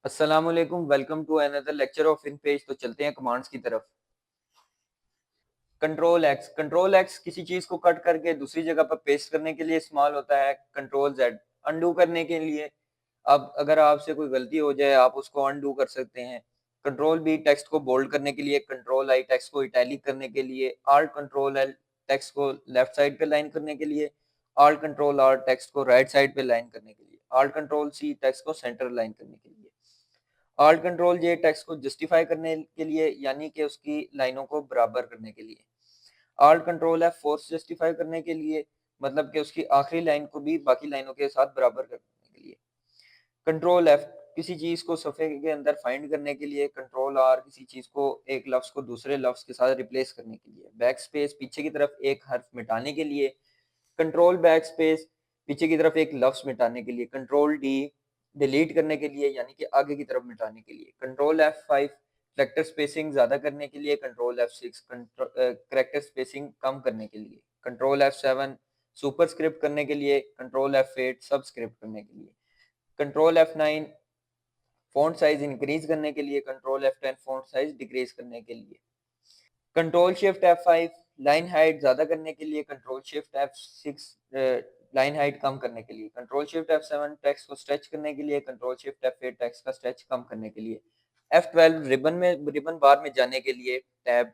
अस्सलामुअलैकुम welcome to another lecture of InPage. तो चलते हैं कमांड्स की तरफ। कंट्रोल एक्स किसी चीज को कट करके दूसरी जगह पर पेस्ट करने के लिए इस्तेमाल होता है। कंट्रोल जेड अनडू करने के लिए। अब अगर आपसे कोई गलती हो जाए आप उसको अनडू कर सकते हैं। कंट्रोल बी टेक्स्ट को बोल्ड करने के लिए। कंट्रोल आई टेक्स्ट को इटैलिक करने के लिए। आल्ट कंट्रोल एल टेक्स्ट को लेफ्ट साइड पे लाइन करने के लिए। आल्ट कंट्रोल आर टेक्स्ट को राइट साइड पे लाइन करने के लिए। आल्ट कंट्रोल सी टेक्स्ट को सेंटर लाइन करने के लिए। आल्ट कंट्रोल जे टेक्स्ट को जस्टिफाई करने के लिए यानी कि उसकी लाइनों को बराबर करने के लिए। Alt control F force justify करने के लिए, मतलब कि उसकी आखिरी लाइन को भी बाकी लाइनों के साथ बराबर करने के लिए। कंट्रोल एफ किसी चीज को सफ़े के अंदर फाइंड करने के लिए। कंट्रोल आर किसी चीज को एक लफ्ज को दूसरे लफ्ज के साथ रिप्लेस करने के लिए। बैक स्पेस पीछे की तरफ एक हर्फ मिटाने के लिए। कंट्रोल बैक स्पेस पीछे की तरफ एक लफ्ज मिटाने के लिए। कंट्रोल डी डिलीट करने के लिए यानी कि आगे की तरफ मिटाने के लिए। कंट्रोल F5 कैरेक्टर स्पेसिंग ज्यादा करने के लिए। कंट्रोल F6 कैरेक्टर स्पेसिंग कम करने के लिए। कंट्रोल F7 सुपरस्क्रिप्ट करने के लिए। कंट्रोल F8 सबस्क्रिप्ट करने के लिए। Control F9 font size increase करने के लिए। Control F10 font size decrease करने के लिए। Control shift F5 line height ज्यादा करने के लिए। Control shift F6 line height कम करने के लिए। कंट्रोल शिफ्ट F7 टेक्स्ट को स्ट्रेच करने के लिए। कंट्रोल शिफ्ट F8 टेक्स्ट का स्ट्रेच कम करने के लिए। F12 रिबन बार में जाने के लिए। टैब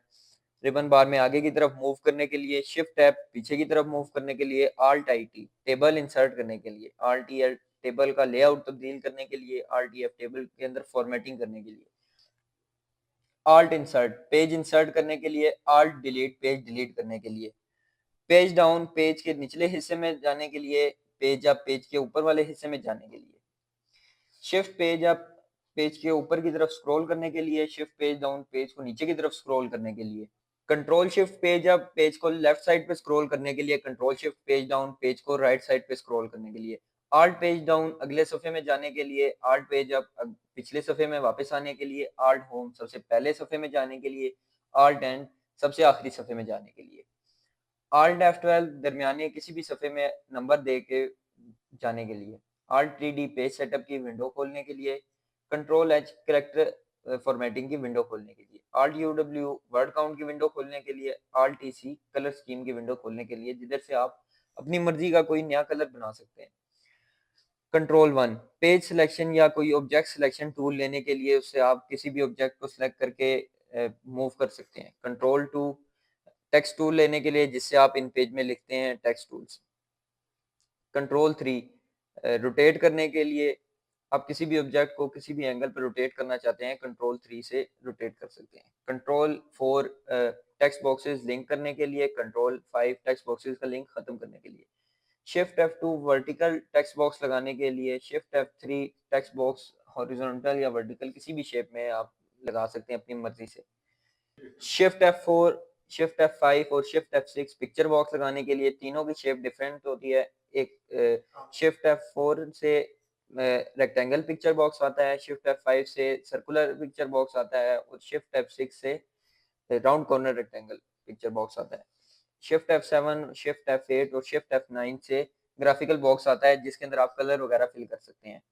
रिबन बार में आगे की तरफ मूव करने के लिए। शिफ्ट टैब पीछे की तरफ मूव करने के लिए। Alt IT टेबल इंसर्ट करने के लिए। Alt L टेबल का लेआउट तब्दील करने के लिए। Alt F टेबल के अंदर फॉर्मेटिंग करने के लिए। आल्ट इंसर्ट पेज इंसर्ट करने के लिए। आल्ट डिलीट पेज डिलीट करने के लिए। पेज डाउन पेज के निचले हिस्से में जाने के लिए। पेज अप पेज के ऊपर वाले हिस्से में जाने के लिए। शिफ्ट पेज अप पेज के ऊपर की तरफ स्क्रॉल करने के लिए। शिफ्ट पेज डाउन पेज को नीचे की तरफ स्क्रॉल करने के लिए। Control shift page up page को लेफ्ट साइड पे स्क्रॉल करने के लिए। Control shift page down page को राइट साइड पे स्क्रॉल करने के लिए। आल्ट पेज डाउन अगले सफे में जाने के लिए। आल्ट पेज अप पिछले सफे में वापस आने के लिए। आल्ट होम सबसे पहले सफे में जाने के लिए। आल्ट एंड सबसे आखिरी सफे में जाने के लिए। आल्ट F12 दरमियाने किसी भी सफे में नंबर दे के जाने के लिए। आल्ट 3D पेज सेटअप की विंडो खोलने के लिए। कंट्रोल H करेक्टर फॉर्मेटिंग की विंडो खोलने के लिए। आल्ट UW वर्ड काउंट की विंडो खोलने के लिए। आल्ट TC कलर स्कीम की विंडो खोलने के लिए, जिधर से आप अपनी मर्जी का कोई नया कलर बना सकते हैं। कंट्रोल 1 पेज सिलेक्शन या कोई ऑब्जेक्ट सिलेक्शन टूल लेने के लिए, उससे आप किसी भी ऑब्जेक्ट को सिलेक्ट करके मूव कर सकते हैं। कंट्रोल 2 टेक्स्ट टूल लेने के लिए, जिससे आप इन पेज में लिखते हैं टेक्स्ट टूल्स। कंट्रोल 3 रोटेट करने के लिए, आप किसी भी ऑब्जेक्ट को किसी भी एंगल पर रोटेट करना चाहते हैं, कंट्रोल 3 से रोटेट कर सकते हैं। कंट्रोल 4 टेक्स्ट बॉक्सेस लिंक करने के लिए। कंट्रोल 5 टेक्स्ट बॉक्सेस का लिंक खत्म करने के लिए। Shift F2 vertical text box लगाने के लिए। Shift F3 text box horizontal या वर्टिकल किसी भी शेप में आप लगा सकते हैं अपनी मर्जी से। शिफ्ट F4 शिफ्ट F5 और शिफ्ट F6 पिक्चर बॉक्स लगाने के लिए। तीनों की शेप डिफरेंट होती है। एक शिफ्ट F4 से रेक्टेंगल पिक्चर बॉक्स आता है। शिफ्ट F5 से सर्कुलर पिक्चर बॉक्स आता है और शिफ्ट F6 से round corner rectangle picture box आता है। शिफ्ट F7 शिफ्ट F8 और शिफ्ट F9 से ग्राफिकल बॉक्स आता है, जिसके अंदर आप कलर वगैरह फिल कर सकते हैं।